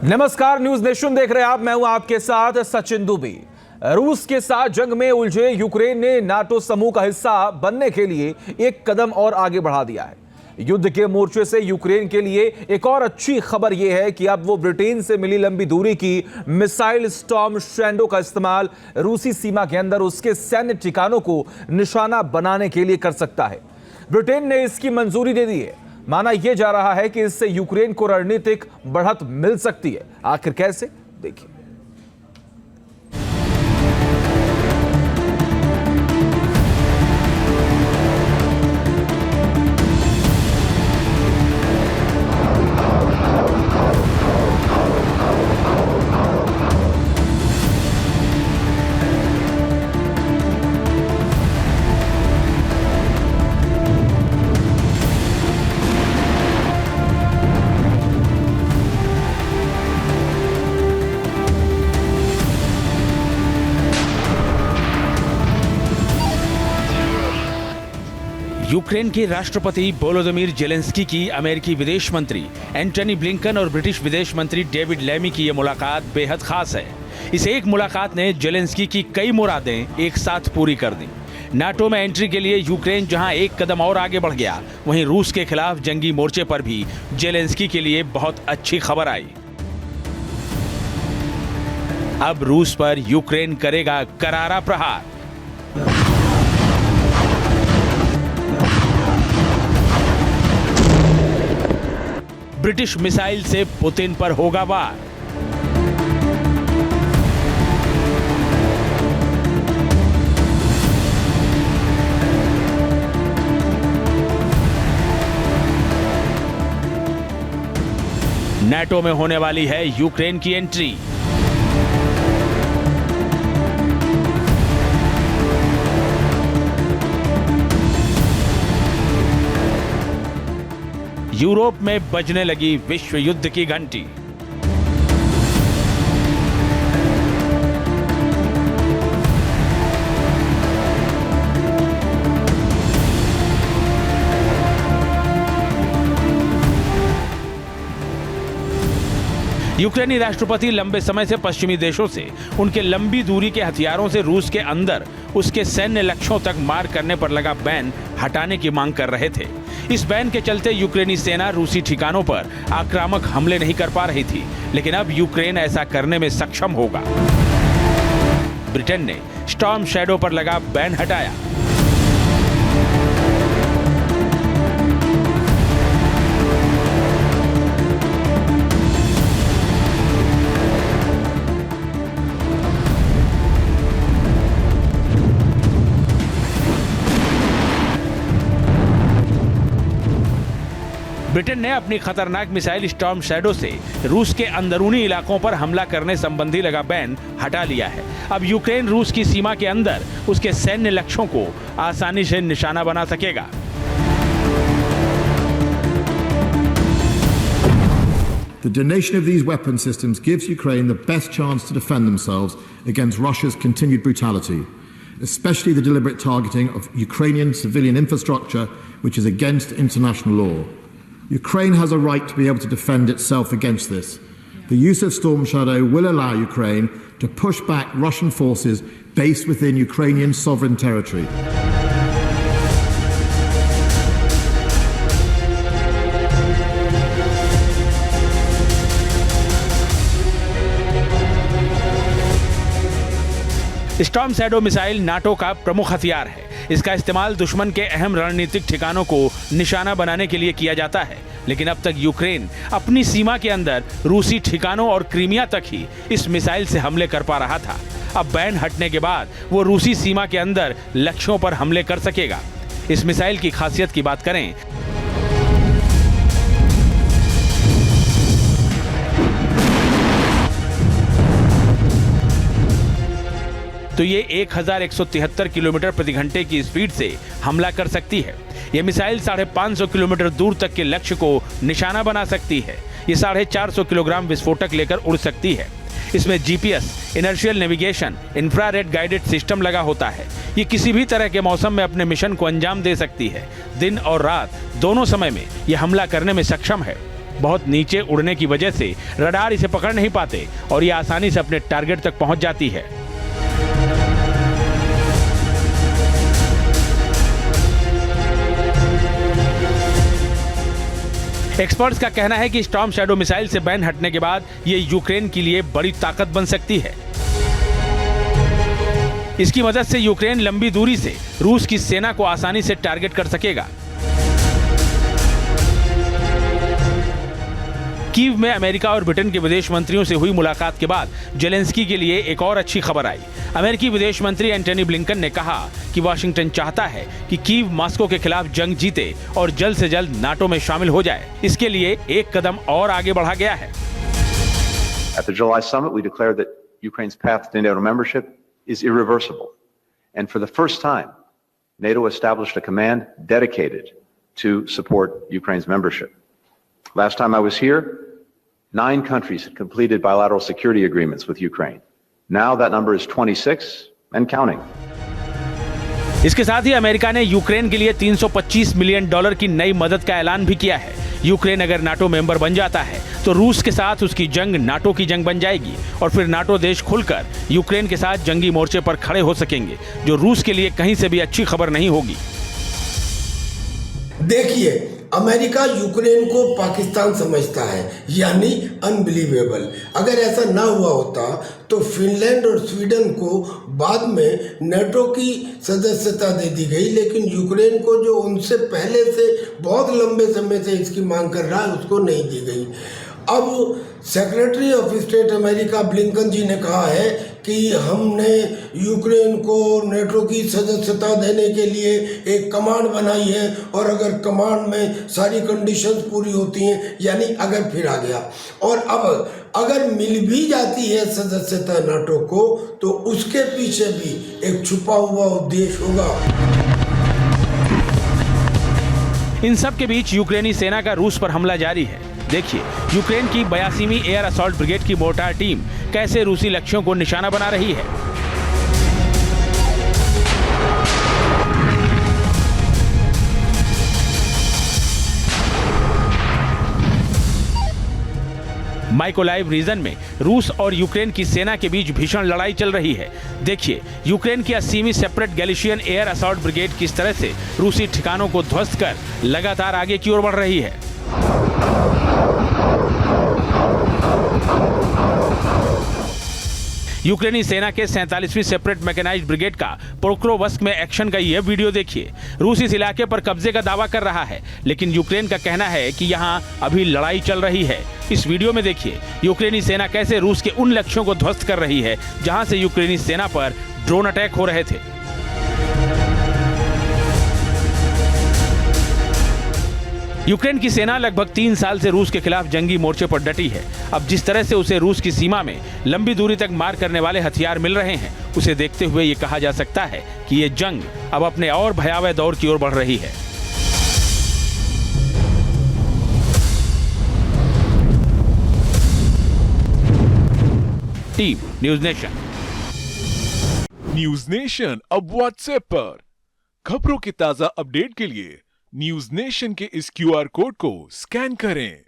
नमस्कार, news nation देख रहे हैं आप। मैं हूं आपके साथ सचिन दुबे। रूस के साथ जंग में उलझे यूक्रेन ने नाटो समूह का हिस्सा बनने के लिए एक कदम और आगे बढ़ा दिया है। युद्ध के मोर्चे से यूक्रेन के लिए एक और अच्छी खबर यह है कि अब वो ब्रिटेन से मिली लंबी दूरी की मिसाइल स्टॉर्म शैडो का इस्तेमाल रूसी सीमा के अंदर उसके सैन्य ठिकानों को निशाना बनाने के लिए कर सकता है। ब्रिटेन ने इसकी मंजूरी दे दी है। माना यह जा रहा है कि इससे यूक्रेन को रणनीतिक बढ़त मिल सकती है। आखिर कैसे, देखिए। यूक्रेन के राष्ट्रपति वोलोदिमीर जेलेंस्की की अमेरिकी विदेश मंत्री एंटनी ब्लिंकन और ब्रिटिश विदेश मंत्री डेविड लैमी की यह मुलाकात बेहद खास है। इस एक मुलाकात ने जेलेंस्की की कई मुरादें एक साथ पूरी कर दी। नाटो में एंट्री के लिए यूक्रेन जहां एक कदम और आगे बढ़ गया, वहीं रूस के खिलाफ जंगी मोर्चे पर भी जेलेंस्की के लिए बहुत अच्छी खबर आई। अब रूस पर यूक्रेन करेगा करारा प्रहार। ब्रिटिश मिसाइल से पुतिन पर होगा वार। नाटो में होने वाली है यूक्रेन की एंट्री। यूरोप में बजने लगी विश्व युद्ध की घंटी। यूक्रेनी राष्ट्रपति लंबे समय से पश्चिमी देशों से उनके लंबी दूरी के हथियारों से रूस के अंदर उसके सैन्य लक्ष्यों तक मार करने पर लगा बैन हटाने की मांग कर रहे थे। इस बैन के चलते यूक्रेनी सेना रूसी ठिकानों पर आक्रामक हमले नहीं कर पा रही थी, लेकिन अब यूक्रेन ऐसा करने में सक्षम होगा। ब्रिटेन ने स्टॉर्म शैडो पर लगा बैन हटाया। ब्रिटेन ने अपनी खतरनाक मिसाइल स्टॉर्म शैडो से रूस के अंदरूनी इलाकों पर हमला करने संबंधी लगा बैन हटा लिया है। अब यूक्रेन रूस की सीमा के अंदर उसके सैन्य लक्ष्यों को आसानी से निशाना बना सकेगा। The donation of these weapon systems gives Ukraine the best chance to defend themselves against Russia's continued brutality, especially the deliberate targeting of Ukrainian civilian infrastructure, which is against international law. Ukraine has a right to be able to defend itself against this. The use of Storm Shadow will allow Ukraine to push back Russian forces based within Ukrainian sovereign territory. Storm shadow missile NATO का प्रमुख हथियार है। इसका इस्तेमाल दुश्मन के अहम रणनीतिक ठिकानों को निशाना बनाने के लिए किया जाता है, लेकिन अब तक यूक्रेन अपनी सीमा के अंदर रूसी ठिकानों और क्रीमिया तक ही इस मिसाइल से हमले कर पा रहा था। अब बैन हटने के बाद वो रूसी सीमा के अंदर लक्ष्यों पर हमले कर सकेगा। इस मिसाइल की खासियत की बात करें तो ये 1173 किलोमीटर प्रति घंटे की स्पीड से हमला कर सकती है। यह मिसाइल 550 किलोमीटर दूर तक के लक्ष्य को निशाना बना सकती है। ये 450 किलोग्राम विस्फोटक लेकर उड़ सकती है। इसमें GPS, inertial navigation, infrared guided system लगा होता है। ये किसी भी तरह के मौसम में अपने मिशन को अंजाम दे सकती है। दिन और रात दोनों समय में यह हमला करने में सक्षम है। बहुत नीचे उड़ने की वजह से रडार इसे पकड़ नहीं पाते और ये आसानी से अपने टारगेट तक पहुंच जाती है। एक्सपर्ट्स का कहना है कि स्टॉर्म शैडो मिसाइल से बैन हटने के बाद ये यूक्रेन के लिए बड़ी ताकत बन सकती है। इसकी मदद से यूक्रेन लंबी दूरी से रूस की सेना को आसानी से टारगेट कर सकेगा। कीव में अमेरिका और ब्रिटेन के विदेश मंत्रियों से हुई मुलाकात के बाद जेलेंस्की के लिए एक और अच्छी खबर आई। अमेरिकी विदेश मंत्री एंटनी ब्लिंकन ने कहा कि वाशिंगटन चाहता है कि कीव मॉस्को के खिलाफ जंग जीते और जल्द से जल्द नाटो में शामिल हो जाए। इसके लिए एक कदम और आगे बढ़ा गया है। At the July summit, we declared that Ukraine's path to NATO membership is irreversible. And for the first time, NATO established a command dedicated to support Ukraine's membership. Last time I was here, 9 countries had completed bilateral security agreements with Ukraine. Now that number is 26 and counting. इसके साथ ही America ने Ukraine के लिए $325 million की नई मदद का ऐलान भी किया है। यूक्रेन अगर नाटो मेंबर बन जाता है तो रूस के साथ उसकी जंग नाटो की जंग बन जाएगी और फिर नाटो देश खुलकर यूक्रेन के साथ जंगी मोर्चे पर खड़े हो सकेंगे, जो रूस के लिए कहीं से भी अच्छी खबर नहीं होगी। देखिए, अमेरिका यूक्रेन को पाकिस्तान समझता है, यानी अनबिलीवेबल। अगर ऐसा ना हुआ होता तो फिनलैंड और स्वीडन को बाद में नाटो की सदस्यता दे दी गई, लेकिन यूक्रेन को जो उनसे पहले से बहुत लंबे समय से इसकी मांग कर रहा है उसको नहीं दी गई। अब secretary of state America Blinken ji ने कहा है कि हमने यूक्रेन को नाटो की सदस्यता देने के लिए एक कमांड बनाई है और अगर कमांड में सारी कंडीशंस पूरी होती हैं, यानी अगर फिर आ गया और अब अगर मिल भी जाती है सदस्यता नाटो को तो उसके पीछे भी एक छुपा हुआ उद्देश्य होगा। इन सब के बीच यूक्रेनी सेना का रूस पर हमला जारी है। देखिए यूक्रेन की 82वीं एयर असॉल्ट ब्रिगेड की मोर्टार टीम कैसे रूसी लक्ष्यों को निशाना बना रही है। माइकोलाइव रीजन में रूस और यूक्रेन की सेना के बीच भीषण लड़ाई चल रही है। देखिए यूक्रेन की 80वीं separate Galician air assault brigade किस तरह से रूसी ठिकानों को ध्वस्त कर लगातार आगे की ओर बढ़ रही है। यूक्रेनी सेना के 47वीं सेपरेट मैकेनाइज्ड ब्रिगेड का पोक्रोवस्क में एक्शन का यह वीडियो देखिए। रूस इस इलाके पर कब्जे का दावा कर रहा है, लेकिन यूक्रेन का कहना है कि यहां अभी लड़ाई चल रही है। इस वीडियो में देखिए यूक्रेनी सेना कैसे रूस के उन लक्ष्यों को ध्वस्त कर रही है जहां से यूक्रेनी सेना पर ड्रोन अटैक हो रहे थे। यूक्रेन की सेना लगभग 3 साल से रूस के खिलाफ जंगी मोर्चे पर डटी है। अब जिस तरह से उसे रूस की सीमा में लंबी दूरी तक मार करने वाले हथियार मिल रहे हैं, उसे देखते हुए ये कहा जा सकता है कि ये जंग अब अपने और भयावह दौर की ओर बढ़ रही है। Team news nation. News nation अब व्हाट्सएप पर खबरों के ताजा अपडेट के लिए न्यूज नेशन के इस QR कोड को स्कैन करें।